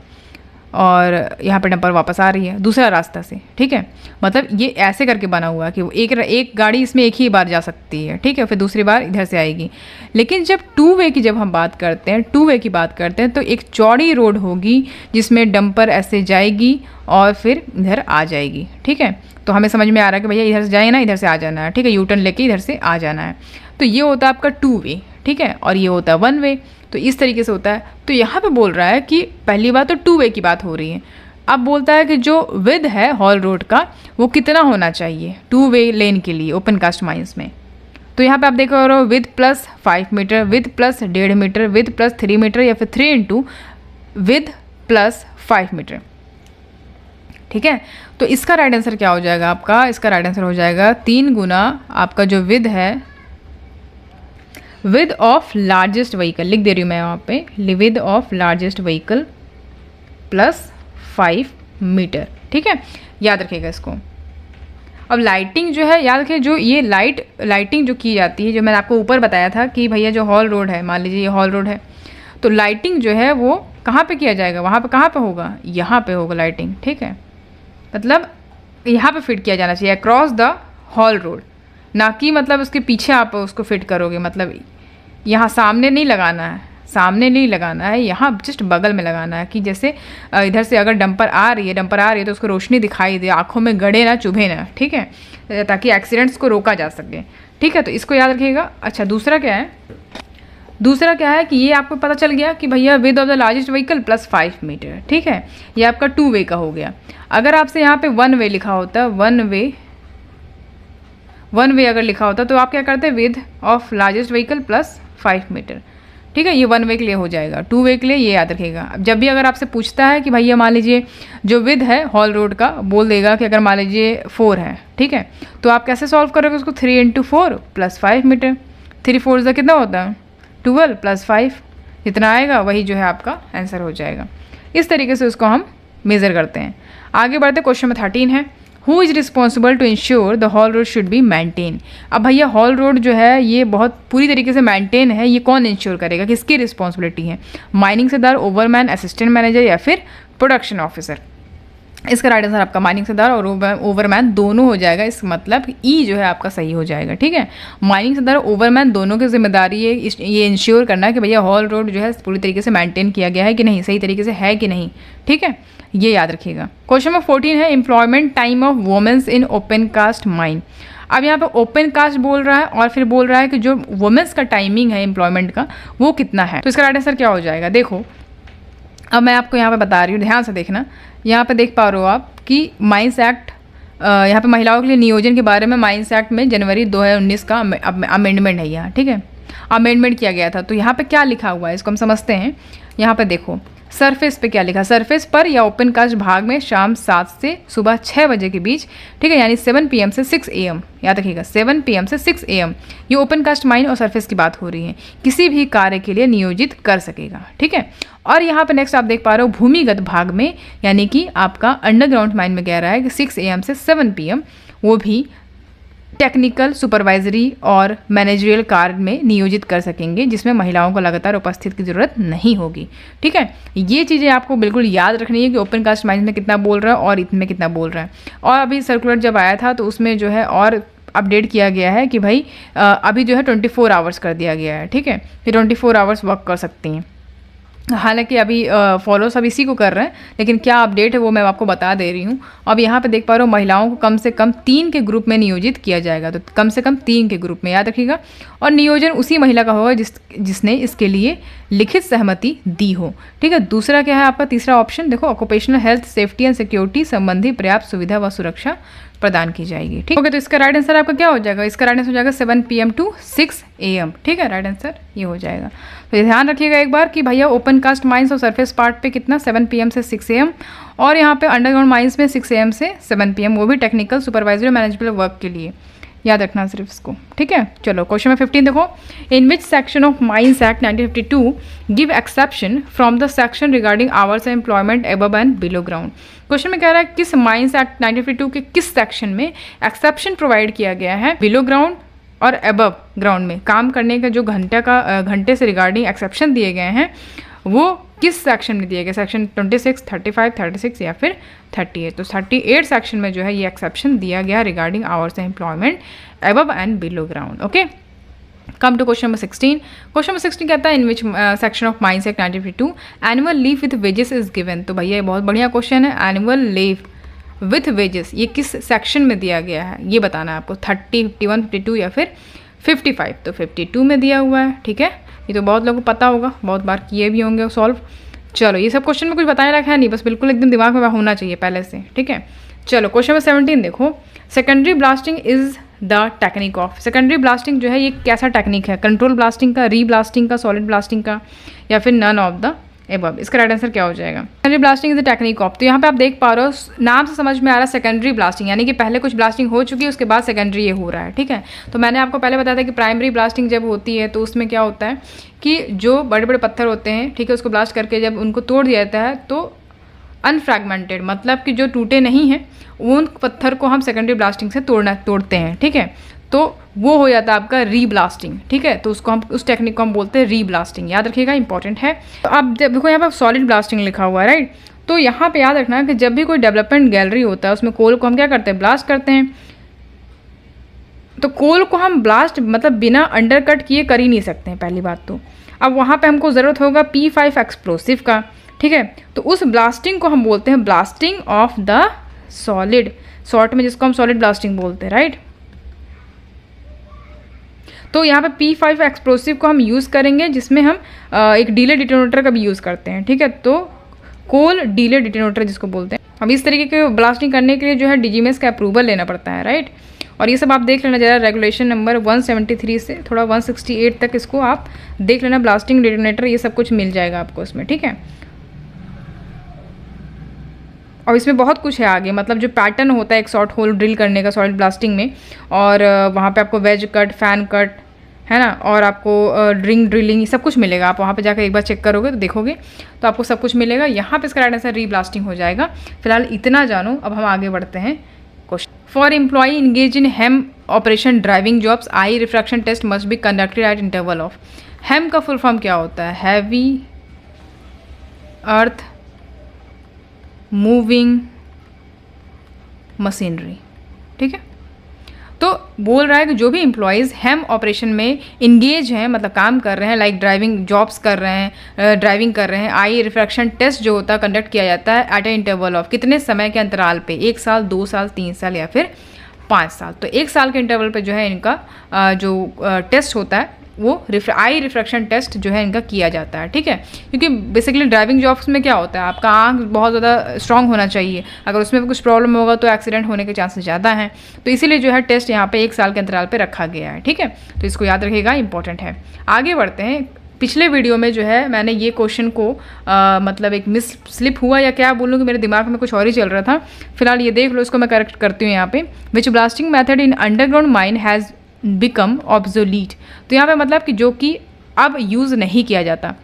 और यहाँ पे डंपर वापस आ रही है दूसरा रास्ता से, ठीक है। मतलब ये ऐसे करके बना हुआ है कि वो एक गाड़ी इसमें एक ही बार जा सकती है, ठीक है, फिर दूसरी बार इधर से आएगी। लेकिन जब टू वे की जब हम बात करते हैं, टू वे की बात करते हैं, तो एक चौड़ी रोड होगी जिसमें डंपर ऐसे जाएगी और फिर इधर आ जाएगी, ठीक है। तो हमें समझ में आ रहा है कि भैया इधर से जाए ना, इधर से आ जाना है, ठीक है, यूटर्न लेके इधर से आ जाना है। तो ये होता है आपका टू वे, ठीक है, और ये होता है वन वे। तो इस तरीके से होता है। तो यहाँ पे बोल रहा है कि पहली बात तो टू वे की बात हो रही है। अब बोलता है कि जो विद है हॉल रोड का वो कितना होना चाहिए टू वे लेन के लिए ओपन कास्ट माइंस में। तो यहाँ पे आप देख रहे हो width plus 5 metre, width plus 1.5 metre, width plus 3 metre, या फिर 3 इंटू विद प्लस 5 मीटर, ठीक है। तो इसका राइट आंसर क्या हो जाएगा आपका? इसका राइट आंसर हो जाएगा 3 गुना आपका जो विद है, विद ऑफ लार्जेस्ट व्हीकल, लिख दे रही हूँ मैं वहाँ पे, width of largest vehicle plus 5 metre, ठीक है, याद रखिएगा इसको। अब लाइटिंग जो है, याद रखिए, जो ये लाइटिंग जो की जाती है, जो मैंने आपको ऊपर बताया था कि भैया जो हॉल रोड है, मान लीजिए ये हॉल रोड है, तो लाइटिंग जो है वो कहाँ पे किया जाएगा? वहाँ पे कहाँ पे होगा? यहाँ पे होगा लाइटिंग, ठीक है। मतलब यहाँ पे फिट किया जाना चाहिए अक्रॉस द हॉल रोड, ना कि मतलब उसके पीछे आप उसको फिट करोगे। मतलब यहाँ सामने नहीं लगाना है, सामने नहीं लगाना है, यहाँ जस्ट बगल में लगाना है कि जैसे इधर से अगर डंपर आ रही है तो उसको रोशनी दिखाई दे, आँखों में गड़े ना, चुभे ना, ठीक है, ताकि एक्सीडेंट्स को रोका जा सके, ठीक है। तो इसको याद रखिएगा। अच्छा, दूसरा क्या है? दूसरा क्या है कि ये आपको पता चल गया कि भैया width of the largest vehicle plus 5 metre, ठीक है, ये आपका टू वे का हो गया। अगर आपसे यहाँ पे वन वे लिखा होता, वन वे अगर लिखा होता तो आप क्या करते? Width of largest vehicle plus 5 metre, ठीक है, ये वन वे के लिए हो जाएगा। टू वे के लिए ये याद रखिएगा। अब जब भी अगर आपसे पूछता है कि भैया मान लीजिए जो विद है हॉल रोड का, बोल देगा कि अगर मान लीजिए 4 है, ठीक है, तो आप कैसे सॉल्व करोगे उसको? 3 इंटू 4 प्लस 5 मीटर, 3 4 का कितना होता है? 12 प्लस 5, जितना आएगा वही जो है आपका आंसर हो जाएगा। इस तरीके से उसको हम मेज़र करते हैं। आगे बढ़ते, क्वेश्चन नंबर 13 है, who is responsible to ensure the haul road should be maintain. अब भैया हॉल रोड जो है ये बहुत पूरी तरीके से मेंटेन है, ये कौन इंश्योर करेगा? किसकी रिस्पॉन्सिबिलिटी है? माइनिंग सरदार, ओवरमैन, असिस्टेंट मैनेजर, या फिर प्रोडक्शन ऑफिसर? इसका राइट आंसर आपका माइनिंग सरदार और ओवरमैन दोनों हो जाएगा। इस मतलब ई जो है आपका सही हो जाएगा, ठीक है। माइनिंग सरदार, ओवरमैन दोनों की जिम्मेदारी है ये इंश्योर करना कि भैया हॉल रोड जो है पूरी तरीके से मेंटेन किया गया है कि नहीं, सही तरीके से है कि नहीं, ठीक है, ये याद रखिएगा। क्वेश्चन नंबर 14 है, employment time of womens in open cast mine. अब यहाँ पे ओपन कास्ट बोल रहा है और फिर बोल रहा है कि जो वुमेन्स का टाइमिंग है एम्प्लॉयमेंट का वो कितना है। तो इसका राइट आंसर क्या हो जाएगा? देखो, अब मैं आपको यहाँ पे बता रही हूँ, ध्यान से देखना। यहाँ पे देख पा रहे हो आप कि माइंस एक्ट, यहाँ पे महिलाओं के लिए नियोजन के बारे में माइंस एक्ट में जनवरी 2019 का अमेंडमेंट है यहाँ, ठीक है, अमेंडमेंट किया गया था। तो यहाँ पे क्या लिखा हुआ है इसको हम समझते हैं। यहाँ पे देखो सरफेस पे क्या लिखा, सरफेस पर या ओपन कास्ट भाग में शाम 7 से सुबह 6 बजे के बीच, ठीक है, यानी 7 PM से 6 AM, याद रखिएगा 7 PM से 6 AM, ये ओपन कास्ट माइन और सरफेस की बात हो रही है, किसी भी कार्य के लिए नियोजित कर सकेगा, ठीक है। और यहाँ पे नेक्स्ट आप देख पा रहे हो भूमिगत भाग में, यानी कि आपका अंडरग्राउंड माइन में कह रहा है कि 6 AM से 7 PM वो भी टेक्निकल, सुपरवाइजरी और मैनेजरियल कार्य में नियोजित कर सकेंगे, जिसमें महिलाओं को लगातार उपस्थित की जरूरत नहीं होगी, ठीक है। ये चीज़ें आपको बिल्कुल याद रखनी है कि ओपन कास्ट माइंस में कितना बोल रहा है और इसमें कितना बोल रहा है। और अभी सर्कुलर जब आया था तो उसमें जो है और अपडेट किया गया है कि भाई अभी जो है 24 आवर्स कर दिया गया है, ठीक है, कि 24 आवर्स वर्क कर सकती हैं। हालांकि अभी फॉलो सब इसी को कर रहे हैं, लेकिन क्या अपडेट है वो मैं आपको बता दे रही हूँ। अब यहाँ पे देख पा रहे हो महिलाओं को कम से कम 3 के ग्रुप में नियोजित किया जाएगा, तो कम से कम 3 के ग्रुप में, याद रखिएगा। और नियोजन उसी महिला का होगा जिसने इसके लिए लिखित सहमति दी हो, ठीक है। दूसरा क्या है आपका तीसरा ऑप्शन, देखो occupational health, safety and security संबंधी पर्याप्त सुविधा व सुरक्षा प्रदान की जाएगी, ठीक है। तो इसका राइट आंसर आपका क्या हो जाएगा? इसका राइट आंसर हो जाएगा 7 PM to 6 AM, ठीक है, राइट आंसर ये हो जाएगा। तो ये ध्यान रखिएगा एक बार कि भैया ओपन कास्ट माइंस और सरफेस पार्ट पे कितना 7 PM से 6 AM, और यहाँ पे अंडरग्राउंड माइंस में 6 AM से 7 PM, वो भी टेक्निकल, सुपरवाइजरी, मैनेजमेंट वर्क के लिए, याद रखना सिर्फ इसको, ठीक है। चलो क्वेश्चन में 15 देखो, in which section of mines act 1952 give exception from the section regarding hours employment above and below ground. Question में कह रहा है किस माइंस एक्ट 1952 के किस सेक्शन में एक्सेप्शन प्रोवाइड किया गया है बिलो ग्राउंड और अबव ग्राउंड में काम करने का जो घंटे से रिगार्डिंग एक्सेप्शन दिए गए हैं वो किस सेक्शन में दिया गया, सेक्शन 26, 35, 36 या फिर 38। तो 38 सेक्शन में जो है ये एक्सेप्शन दिया गया regarding hours employment above and below ground. Okay, come to question number 16। Question number 16 कहता है in which section of mines act 1952 annual leave with wages is given. तो भैया ये बहुत बढ़िया क्वेश्चन है, एनुअल लीव विथ वेजेस ये किस सेक्शन में दिया गया है ये बताना है आपको, 30, 51, 52 या फिर 55। तो 52 में दिया हुआ है, ठीक है, ये तो बहुत लोगों को पता होगा, बहुत बार किए भी होंगे सॉल्व। चलो ये सब क्वेश्चन में कुछ बताने रखा है नहीं, बस बिल्कुल एकदम दिमाग में होना चाहिए पहले से, ठीक है। चलो क्वेश्चन नंबर 17 देखो, secondary blasting is the technique of. Secondary blasting जो है ये कैसा टेक्निक है, कंट्रोल ब्लास्टिंग का, री ब्लास्टिंग का, सॉलिड ब्लास्टिंग का, या फिर नन ऑफ द एबव। इसका राइट आंसर क्या हो जाएगा, secondary blasting is the technique of. तो यहाँ पे आप देख पा रहे हो नाम से समझ में आ रहा है सेकेंडरी ब्लास्टिंग, यानी कि पहले कुछ ब्लास्टिंग हो चुकी है उसके बाद सेकेंडरी ये हो रहा है, ठीक है। तो मैंने आपको पहले बताया था कि प्राइमरी ब्लास्टिंग जब होती है तो उसमें क्या होता है कि जो बड़े बड़े पत्थर होते हैं, ठीक है, उसको ब्लास्ट करके जब उनको तोड़ दिया जाता है तो अनफ्रैगमेंटेड, मतलब कि जो टूटे नहीं हैं उन पत्थर को हम सेकेंडरी ब्लास्टिंग से तोड़ते हैं, ठीक है। तो वो हो जाता है आपका री ब्लास्टिंग, ठीक है। तो उसको हम उस टेक्निक को हम बोलते हैं री ब्लास्टिंग, याद रखिएगा, इंपॉर्टेंट है। तो अब देखो यहाँ पर सॉलिड ब्लास्टिंग लिखा हुआ है, राइट। तो यहाँ पे याद रखना कि जब भी कोई डेवलपमेंट गैलरी होता है उसमें कोल को हम क्या करते हैं, ब्लास्ट करते हैं। तो कोल को हम ब्लास्ट मतलब बिना अंडरकट किए कर ही नहीं सकते हैं, पहली बात तो। अब वहाँ पे हमको ज़रूरत होगा P5 एक्सप्लोसिव का, ठीक है। तो उस ब्लास्टिंग को हम बोलते हैं blasting of the solid, short में जिसको हम सॉलिड ब्लास्टिंग बोलते हैं, राइट। तो यहाँ पे P5 एक्सप्लोसिव को हम यूज़ करेंगे, जिसमें हम एक डीले डिटोनेटर का भी यूज़ करते हैं, ठीक है। तो कोल डीले डिटोनेटर जिसको बोलते हैं। अब इस तरीके के ब्लास्टिंग करने के लिए जो है DGMS का अप्रूवल लेना पड़ता है, राइट। और ये सब आप देख लेना ज़रा, रेगुलेशन नंबर 173 से थोड़ा 168 तक इसको आप देख लेना, ब्लास्टिंग डिटोनेटर ये सब कुछ मिल जाएगा आपको इसमें, ठीक है। और इसमें बहुत कुछ है आगे, मतलब जो पैटर्न होता है एक शॉर्ट होल ड्रिल करने का सॉलिड ब्लास्टिंग में, और वहाँ पे आपको वेज कट, फैन कट, है ना, और आपको रिंग ड्रिलिंग सब कुछ मिलेगा। आप वहाँ पे जाकर एक बार चेक करोगे तो देखोगे तो आपको सब कुछ मिलेगा। यहाँ पे इसका राइट आंसर री ब्लास्टिंग हो जाएगा। फिलहाल इतना जानो, अब हम आगे बढ़ते हैं question. For employee engage in HEMM operation driving jobs eye refraction test must be conducted at interval of. HEMM का फुल फॉर्म क्या होता है, हैवी अर्थ मूविंग मशीनरी, ठीक है। तो बोल रहा है कि जो भी एम्प्लॉयज़ हेम ऑपरेशन में इंगेज हैं, मतलब काम कर रहे हैं, लाइक ड्राइविंग जॉब्स कर रहे हैं, ड्राइविंग कर रहे हैं, आई रिफ्रैक्शन टेस्ट जो होता है कंडक्ट किया जाता है एट ए इंटरवल ऑफ, कितने समय के अंतराल पे, 1 साल, 2 साल, 3 साल या फिर 5 साल। तो 1 साल के इंटरवल पे जो है इनका जो टेस्ट होता है वो आई रिफ्रैक्शन टेस्ट जो है इनका किया जाता है, ठीक है। क्योंकि बेसिकली ड्राइविंग जॉब्स में क्या होता है, आपका आँख बहुत ज़्यादा स्ट्रांग होना चाहिए, अगर उसमें कुछ प्रॉब्लम होगा तो एक्सीडेंट होने के चांसेस ज़्यादा हैं। तो इसीलिए जो है टेस्ट यहाँ पे 1 साल के अंतराल पे रखा गया है, ठीक है। तो इसको याद रखिएगा, इंपॉर्टेंट है। आगे बढ़ते हैं। पिछले वीडियो में जो है मैंने ये क्वेश्चन को मतलब एक मिस स्लिप हुआ या क्या बोलूँ कि मेरे दिमाग में कुछ और ही चल रहा था। फिलहाल ये देख लो, इसको मैं करेक्ट करती हूँ यहाँ पे। Which blasting method in underground mine has become obsolete. तो यहाँ पे मतलब कि जो कि अब यूज़ नहीं किया जाता,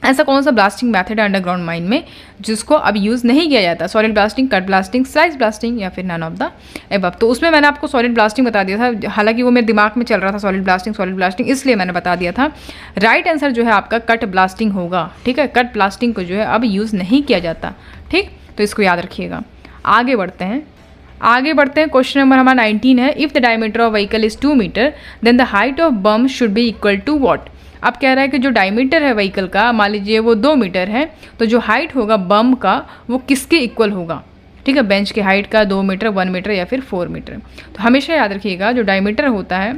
ऐसा कौन सा ब्लास्टिंग मेथड है अंडरग्राउंड माइन में जिसको अब यूज़ नहीं किया जाता, solid blasting, cut blasting, slice blasting या फिर नन ऑफ द एबव। तो उसमें मैंने आपको सॉलिड ब्लास्टिंग बता दिया था, हालांकि वो मेरे दिमाग में चल रहा था सॉलिड ब्लास्टिंग, इसलिए मैंने बता दिया था। राइट आंसर जो है आपका कट ब्लास्टिंग होगा, ठीक है। कट ब्लास्टिंग को जो है अब यूज़ नहीं किया जाता, ठीक। तो इसको याद रखिएगा। आगे बढ़ते हैं। क्वेश्चन नंबर हमारा 19 है। If the diameter of vehicle is 2 metre then the height of bund should be equal to what. अब कह रहा है कि जो डायमीटर है व्हीकल का, मान लीजिए वो 2 मीटर है, तो जो हाइट होगा बम का वो किसके इक्वल होगा, ठीक है। बेंच की हाइट का 2 मीटर, 1 मीटर या फिर 4 मीटर। तो हमेशा याद रखिएगा जो डायमीटर होता है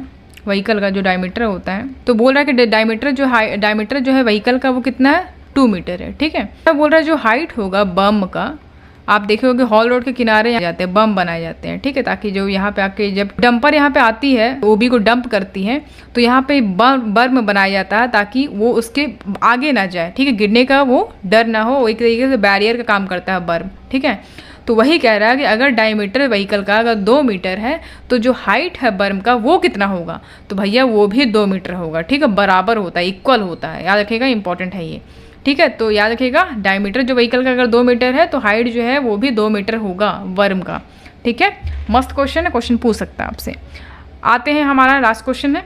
व्हीकल का, जो डायमीटर होता है, तो बोल रहा है कि डायमीटर जो है व्हीकल का वो कितना है, 2 मीटर है, ठीक है। तो बोल रहा है जो हाइट होगा बम का, आप देखोगे हॉल रोड के किनारे जाते हैं बम बनाए जाते हैं, ठीक है, ताकि जो यहाँ पे आके जब डंपर यहाँ पे आती है ओबी को डंप करती है तो यहाँ पे बर्म बनाया जाता है ताकि वो उसके आगे ना जाए, ठीक है, गिरने का वो डर ना हो। एक तरीके से बैरियर का काम करता है बर्म, ठीक है। तो वही कह रहा है कि अगर डायमीटर व्हीकल का अगर 2 मीटर है तो जो हाइट है बर्म का वो कितना होगा, तो भैया वो भी 2 मीटर होगा, ठीक है, बराबर होता है, इक्वल होता है, याद रखिएगा, इंपॉर्टेंट है ये, ठीक है। तो याद रखिएगा डायमीटर जो व्हीकल का अगर 2 मीटर है तो हाइट जो है वो भी 2 मीटर होगा वर्म का, ठीक है। मस्त क्वेश्चन है, क्वेश्चन पूछ सकता है आपसे। आते हैं, हमारा लास्ट क्वेश्चन है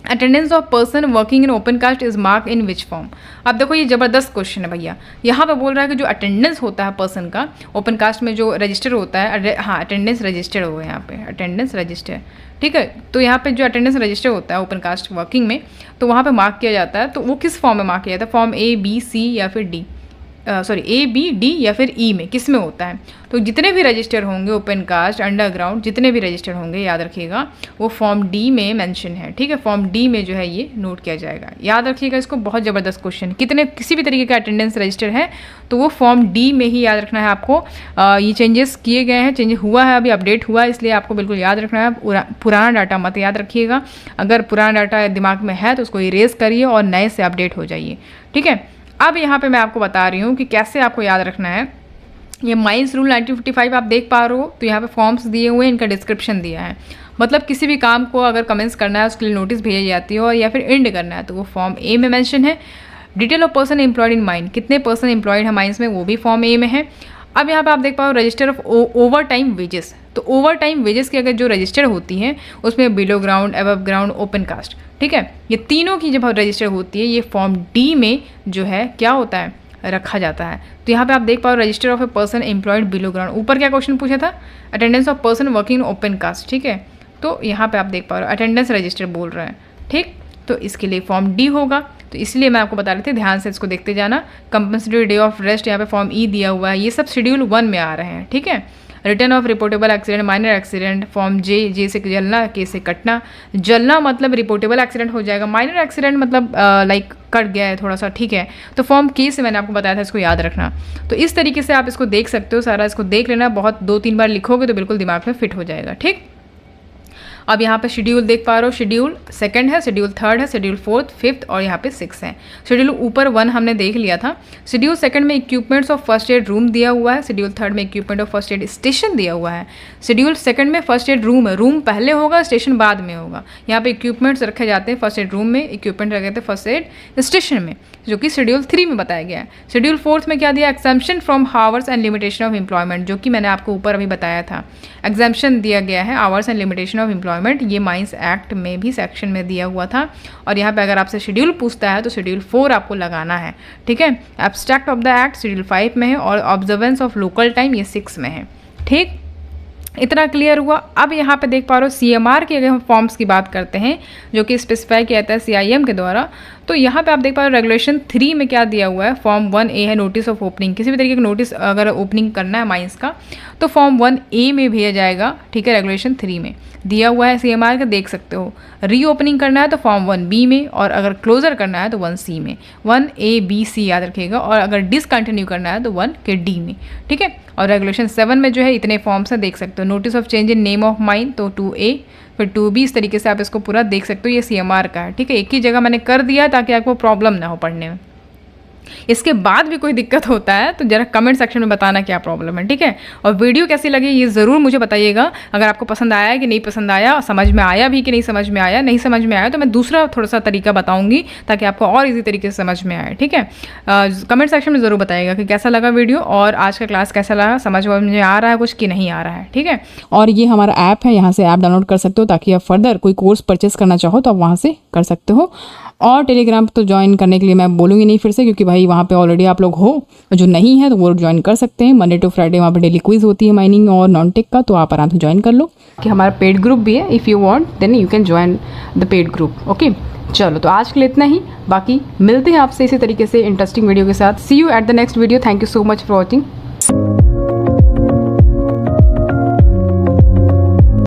attendance of person working in open cast is mark in which form. अब देखो ये ज़बरदस्त क्वेश्चन है भैया। यहाँ पे बोल रहा है कि जो अटेंडेंस होता है पर्सन का ओपन कास्ट में जो रजिस्टर होता है, हाँ अटेंडेंस रजिस्टर हो गया यहाँ पे, अटेंडेंस रजिस्टर, ठीक है। तो यहाँ पे जो अटेंडेंस रजिस्टर होता है ओपन कास्ट वर्किंग में, तो वहाँ पे मार्क किया जाता है। तो वो किस फॉर्म में मार्क किया जाता है? फॉर्म A, B, C या फिर D, sorry A, B, D या फिर E में, किस में होता है? तो जितने भी रजिस्टर होंगे ओपन कास्ट, अंडरग्राउंड, जितने भी रजिस्टर होंगे याद रखिएगा वो फॉर्म D में मेंशन है, ठीक है। फॉर्म D में जो है ये नोट किया जाएगा, याद रखिएगा इसको। बहुत ज़बरदस्त क्वेश्चन, किसी भी तरीके का अटेंडेंस रजिस्टर है तो वो फॉर्म D में ही याद रखना है आपको। ये चेंजेस किए गए हैं, चेंज हुआ है, अभी अपडेट हुआ है, इसलिए आपको बिल्कुल याद रखना है। पुराना डाटा मत याद रखिएगा। अगर पुराना डाटा दिमाग में है तो उसको इरेज करिए और नए से अपडेट हो जाइए, ठीक है। अब यहाँ पे मैं आपको बता रही हूँ कि कैसे आपको याद रखना है। ये माइंस रूल 1955 आप देख पा रहे हो, तो यहाँ पे फॉर्म्स दिए हुए हैं, इनका डिस्क्रिप्शन दिया है। मतलब किसी भी काम को अगर कमेंस करना है उसके लिए नोटिस भेजी जाती है, और या फिर एंड करना है तो वो फॉर्म A में मेंशन है। Detail of person employed in mine, कितने पर्सन एम्प्लॉयड है माइंस में, वो भी फॉर्म A में है। अब यहाँ पे आप देख पाओ register of overtime wages, तो ओवर टाइम वेजेस की अगर जो रजिस्टर होती है उसमें below ground, above ground, open cast, ठीक है, ये तीनों की जब रजिस्टर होती है ये फॉर्म D में जो है क्या होता है, रखा जाता है। तो यहाँ पे आप देख पाओ register of a person employed below ground. ऊपर क्या क्वेश्चन पूछा था? Attendance of person working in open cast, ठीक है। तो यहाँ पे आप देख पा रहे हो अटेंडेंस रजिस्टर बोल रहे हैं, ठीक। तो इसके लिए फॉर्म D होगा, तो इसलिए मैं आपको बता रही थी, ध्यान से इसको देखते जाना। कंपल्सरी डे ऑफ रेस्ट यहाँ पे फॉर्म E दिया हुआ है, ये सब शेड्यूल 1 में आ रहे हैं, ठीक है। Return of reportable accident, minor accident, form J से जलना, K से कटना। जलना मतलब रिपोर्टेबल एक्सीडेंट हो जाएगा, माइनर एक्सीडेंट मतलब लाइक कट गया है थोड़ा सा, ठीक है। तो फॉर्म K से मैंने आपको बताया था, इसको याद रखना। तो इस तरीके से आप इसको देख सकते हो, सारा इसको देख लेना, बहुत 2-3 बार लिखोगे तो बिल्कुल दिमाग में फिट हो जाएगा, ठीक। अब यहाँ पे शेड्यूल देख पा रहे हो, शेड्यूल 2 है, शेड्यूल 3 है, शेड्यूल 4, 5 और यहाँ पे 6 है। शेड्यूल ऊपर 1 हमने देख लिया था। शेड्यूल 2 में equipments of first aid room दिया हुआ है। शेड्यूल 3 में equipment of first aid station दिया हुआ है। शेड्यूल 2 में फर्स्ट एड रूम है, रूम पहले होगा, स्टेशन बाद में होगा। यहाँ पे इक्विपमेंट्स रखे जाते हैं फर्स्ट एड रूम में, इक्विपमेंट रखे जाते हैं फर्स्ट एड स्टेशन में, जो कि शेड्यूल 3 में बताया गया है। शेड्यूल 4 में क्या दिया? Exemption from hours and limitation of employment, जो कि मैंने आपको ऊपर अभी बताया था। एग्जाम्पशन दिया गया है hours and limitation of employment, ये माइंस एक्ट में भी सेक्शन में दिया हुआ था। और यहाँ पे अगर आपसे शेड्यूल पूछता है तो शेड्यूल 4 आपको लगाना है, ठीक है। Abstract of the act schedule 5 में है और ऑब्जर्वेंस ऑफ लोकल टाइम ये 6 में है, ठीक। इतना क्लियर हुआ। अब यहाँ पे देख पा रहे हो CMR के अगर हम फॉर्म्स की बात करते हैं जो कि स्पेसिफाई किया जाता है CIM के द्वारा, तो यहाँ पे आप देख पा रहे हो रेगुलेशन 3 में क्या दिया हुआ है। फॉर्म 1A है नोटिस ऑफ ओपनिंग, किसी भी तरीके का नोटिस अगर ओपनिंग करना है माइंस का तो फॉर्म 1A में भेजा जाएगा, ठीक है। रेगुलेशन 3 में दिया हुआ है CMR का, देख सकते हो। रीओपनिंग करना है तो फॉर्म 1B में, और अगर क्लोजर करना है तो 1C में। 1A B C याद रखिएगा, और अगर डिसकंटिन्यू करना है तो 1 D में, ठीक है। और रेगुलेशन 7 में जो है इतने फॉर्म्स हैं, देख सकते हो। Notice of change in name of mine तो 2A, फिर 2B, इस तरीके से आप इसको पूरा देख सकते हो। ये CMR का है, ठीक है। एक ही जगह मैंने कर दिया ताकि आपको प्रॉब्लम ना हो पढ़ने में। इसके बाद भी कोई दिक्कत होता है तो जरा कमेंट सेक्शन में बताना क्या प्रॉब्लम है, ठीक है। और वीडियो कैसी लगी ये ज़रूर मुझे बताइएगा। अगर आपको पसंद आया कि नहीं पसंद आया, समझ में आया भी कि नहीं समझ में आया, नहीं समझ में आया तो मैं दूसरा थोड़ा सा तरीका बताऊंगी ताकि आपको और इजी तरीके से समझ में आए, ठीक है। कमेंट सेक्शन में ज़रूर बताइएगा कि कैसा लगा वीडियो और आज का क्लास कैसा लगा, समझ में आ रहा है कुछ कि नहीं आ रहा है, ठीक है। और ये हमारा ऐप है, यहाँ से ऐप डाउनलोड कर सकते हो ताकि आप फर्दर कोई कोर्स परचेस करना चाहो तो आप वहाँ से कर सकते हो। और टेलीग्राम तो ज्वाइन करने के लिए मैं बोलूँगी नहीं फिर से, क्योंकि भाई वहाँ पे ऑलरेडी आप लोग हो। जो नहीं है तो वो ज्वाइन कर सकते हैं। मंडे टू फ्राइडे वहाँ पे डेली क्विज होती है माइनिंग और नॉन टेक का, तो आप आराम से ज्वाइन कर लो। कि हमारा पेड ग्रुप भी है, if you want then you can join the paid group, okay. चलो तो आज के लिए इतना ही, बाकी मिलते हैं आपसे इसी तरीके से इंटरेस्टिंग वीडियो के साथ। See you at the next video. Thank you so much for watching.